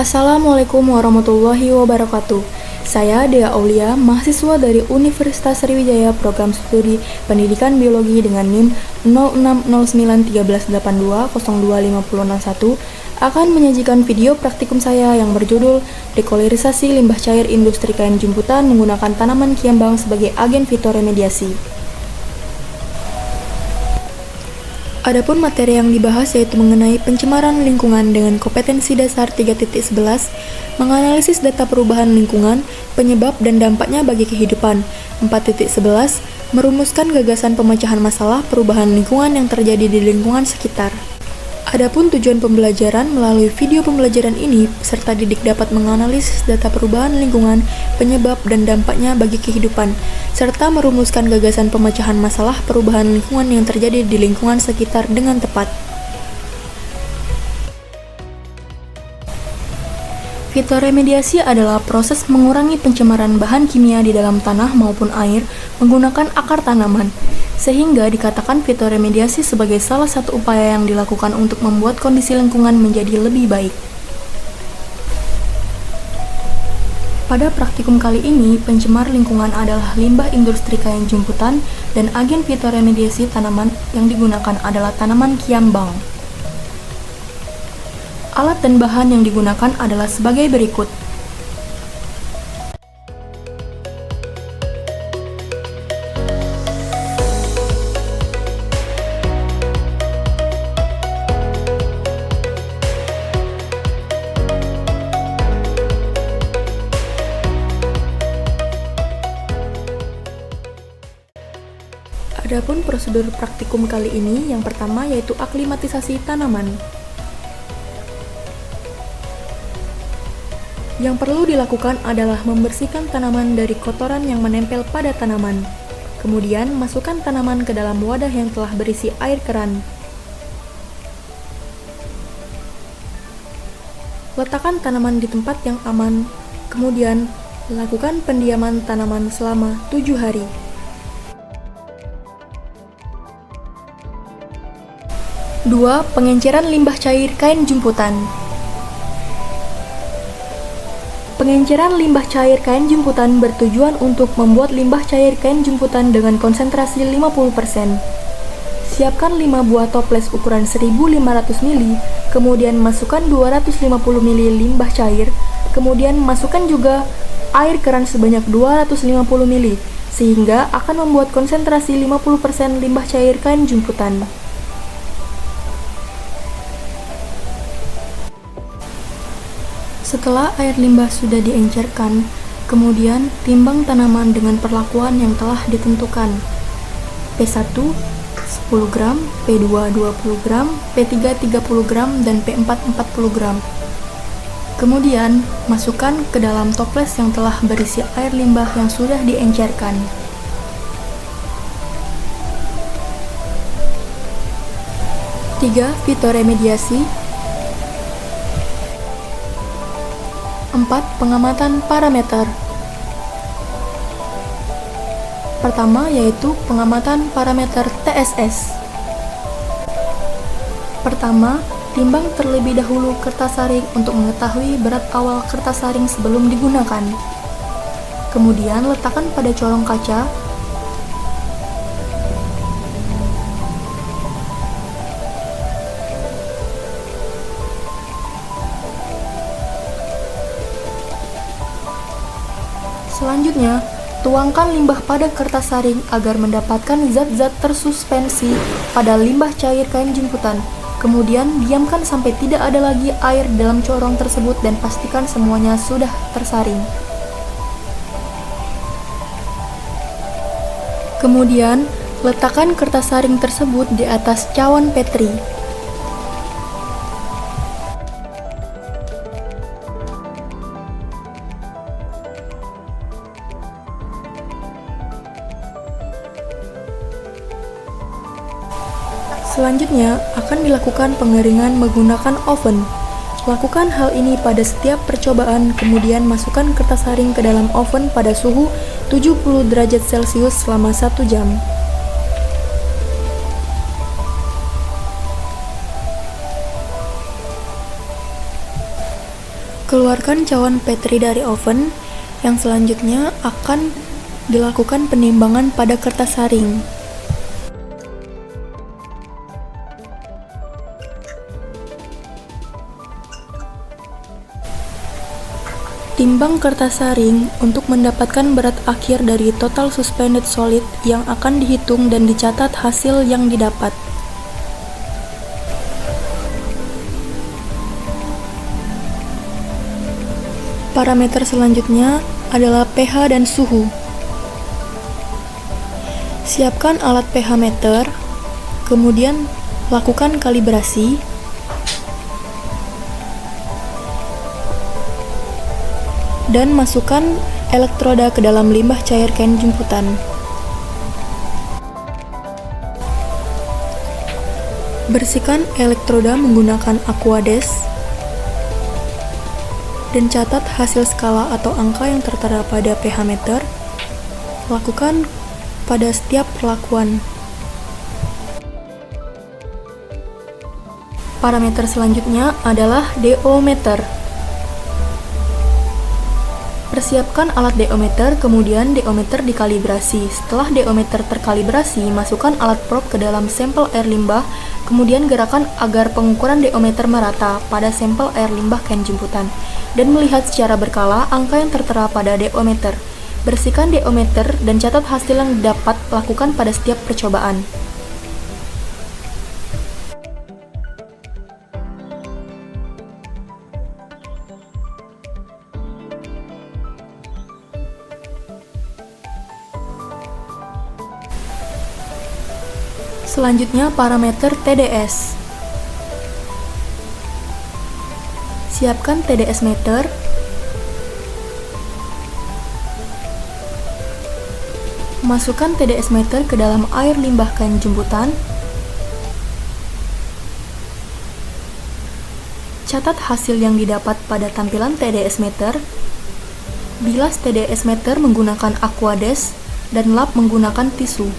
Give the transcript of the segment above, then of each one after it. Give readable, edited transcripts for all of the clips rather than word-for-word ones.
Assalamualaikum warahmatullahi wabarakatuh. Saya Dea Aulia, mahasiswa dari Universitas Sriwijaya Program Studi Pendidikan Biologi dengan NIM 06091382025061 akan menyajikan video praktikum saya yang berjudul Dekolorisasi Limbah Cair Industri Kain Jemputan menggunakan tanaman kiambang sebagai agen fitoremediasi. Adapun materi yang dibahas yaitu mengenai pencemaran lingkungan dengan kompetensi dasar 3.11, menganalisis data perubahan lingkungan, penyebab dan dampaknya bagi kehidupan. 4.11, merumuskan gagasan pemecahan masalah perubahan lingkungan yang terjadi di lingkungan sekitar. Adapun tujuan pembelajaran melalui video pembelajaran ini, peserta didik dapat menganalisis data perubahan lingkungan, penyebab dan dampaknya bagi kehidupan, serta merumuskan gagasan pemecahan masalah perubahan lingkungan yang terjadi di lingkungan sekitar dengan tepat. Fitoremediasi adalah proses mengurangi pencemaran bahan kimia di dalam tanah maupun air menggunakan akar tanaman, sehingga dikatakan fitoremediasi sebagai salah satu upaya yang dilakukan untuk membuat kondisi lingkungan menjadi lebih baik. Pada praktikum kali ini, pencemar lingkungan adalah limbah industri kain jemputan dan agen fitoremediasi tanaman yang digunakan adalah tanaman kiambang. Alat dan bahan yang digunakan adalah sebagai berikut. Adapun prosedur praktikum kali ini, yang pertama yaitu aklimatisasi tanaman. Yang perlu dilakukan adalah membersihkan tanaman dari kotoran yang menempel pada tanaman. Kemudian, masukkan tanaman ke dalam wadah yang telah berisi air keran. Letakkan tanaman di tempat yang aman. Kemudian, lakukan pendiaman tanaman selama 7 hari. 2. Pengenceran limbah cair kain jemputan. Pengenceran limbah cair kain jemputan bertujuan untuk membuat limbah cair kain jemputan dengan konsentrasi 50%. Siapkan 5 buah toples ukuran 1500 ml, kemudian masukkan 250 ml limbah cair, kemudian masukkan juga air keran sebanyak 250 ml, sehingga akan membuat konsentrasi 50% limbah cair kain jemputan. Setelah air limbah sudah diencerkan, kemudian timbang tanaman dengan perlakuan yang telah ditentukan. P1 10 gram, P2 20 gram, P3 30 gram, dan P4 40 gram. Kemudian, masukkan ke dalam toples yang telah berisi air limbah yang sudah diencerkan. Tiga, fitoremediasi. 4. Pengamatan parameter. Pertama yaitu pengamatan parameter TSS. Pertama, timbang terlebih dahulu kertas saring untuk mengetahui berat awal kertas saring sebelum digunakan. Kemudian letakkan pada corong kaca. Selanjutnya, tuangkan limbah pada kertas saring agar mendapatkan zat-zat tersuspensi pada limbah cair kain jemputan. Kemudian, diamkan sampai tidak ada lagi air dalam corong tersebut dan pastikan semuanya sudah tersaring. Kemudian, letakkan kertas saring tersebut di atas cawan Petri. Selanjutnya, akan dilakukan pengeringan menggunakan oven. Lakukan hal ini pada setiap percobaan, kemudian masukkan kertas saring ke dalam oven pada suhu 70 derajat Celcius selama 1 jam. Keluarkan cawan Petri dari oven, yang selanjutnya akan dilakukan penimbangan pada kertas saring. Timbang kertas saring untuk mendapatkan berat akhir dari total suspended solid yang akan dihitung dan dicatat hasil yang didapat. Parameter selanjutnya adalah pH dan suhu. Siapkan alat pH meter, kemudian lakukan kalibrasi, dan masukkan elektroda ke dalam limbah cair kain jemputan. Bersihkan elektroda menggunakan Aquades dan catat hasil skala atau angka yang tertera pada pH meter. Lakukan pada setiap perlakuan. Parameter selanjutnya adalah DO meter. Persiapkan alat DO meter, kemudian DO meter dikalibrasi. Setelah DO meter terkalibrasi, masukkan alat probe ke dalam sampel air limbah, kemudian gerakan agar pengukuran DO meter merata pada sampel air limbah kain jemputan, dan melihat secara berkala angka yang tertera pada DO meter. Bersihkan DO meter dan catat hasil yang dapat lakukan pada setiap percobaan. Selanjutnya parameter TDS. Siapkan TDS meter. Masukkan TDS meter ke dalam air limbah kain jemputan. Catat hasil yang didapat pada tampilan TDS meter. Bilas TDS meter menggunakan Aquades dan lap menggunakan tisu.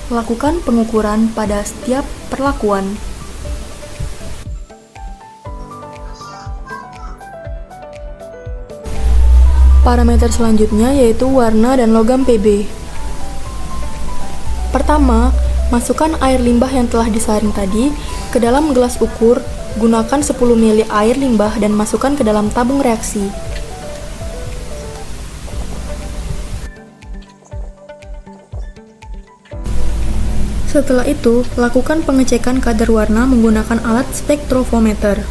Lakukan pengukuran pada setiap perlakuan. Parameter selanjutnya yaitu warna dan logam Pb. Pertama, masukkan air limbah yang telah disaring tadi ke dalam gelas ukur, gunakan 10 ml air limbah dan masukkan ke dalam tabung reaksi. Setelah itu, lakukan pengecekan kadar warna menggunakan alat spektrofometer.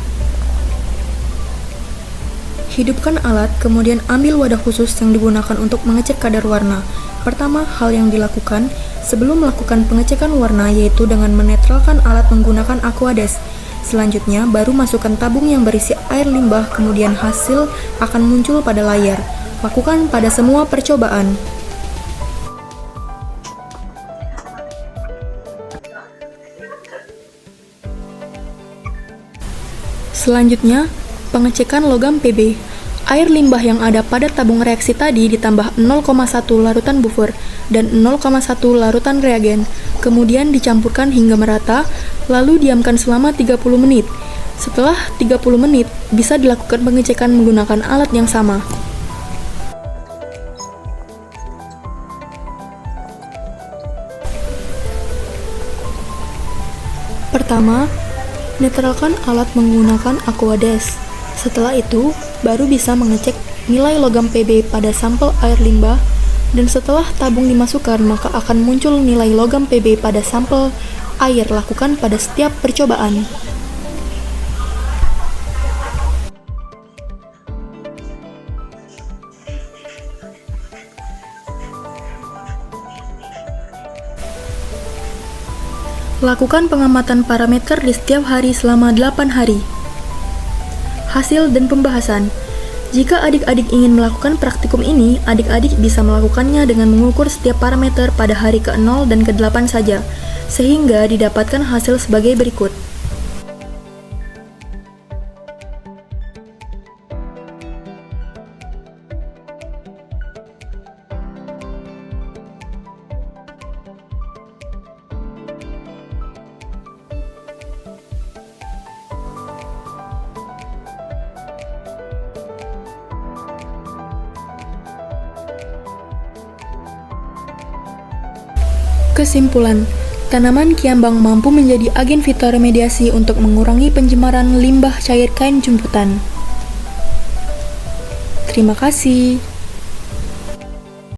Hidupkan alat, kemudian ambil wadah khusus yang digunakan untuk mengecek kadar warna. Pertama, hal yang dilakukan sebelum melakukan pengecekan warna yaitu dengan menetralkan alat menggunakan Aquades. Selanjutnya, baru masukkan tabung yang berisi air limbah, kemudian hasil akan muncul pada layar. Lakukan pada semua percobaan. Selanjutnya, pengecekan logam Pb. Air limbah yang ada pada tabung reaksi tadi ditambah 0,1 larutan buffer dan 0,1 larutan reagen. Kemudian dicampurkan hingga merata, lalu diamkan selama 30 menit. Setelah 30 menit, bisa dilakukan pengecekan menggunakan alat yang sama. Pertama, netralkan alat menggunakan Aquades. Setelah itu, baru bisa mengecek nilai logam Pb pada sampel air limbah, dan setelah tabung dimasukkan, maka akan muncul nilai logam Pb pada sampel air. Lakukan pada setiap percobaan. Lakukan pengamatan parameter di setiap hari selama 8 hari. Hasil dan pembahasan. Jika adik-adik ingin melakukan praktikum ini, adik-adik bisa melakukannya dengan mengukur setiap parameter pada hari ke-0 dan ke-8 saja, sehingga didapatkan hasil sebagai berikut. Kesimpulan, tanaman kiambang mampu menjadi agen fitoremediasi untuk mengurangi pencemaran limbah cair kain jemputan. Terima kasih.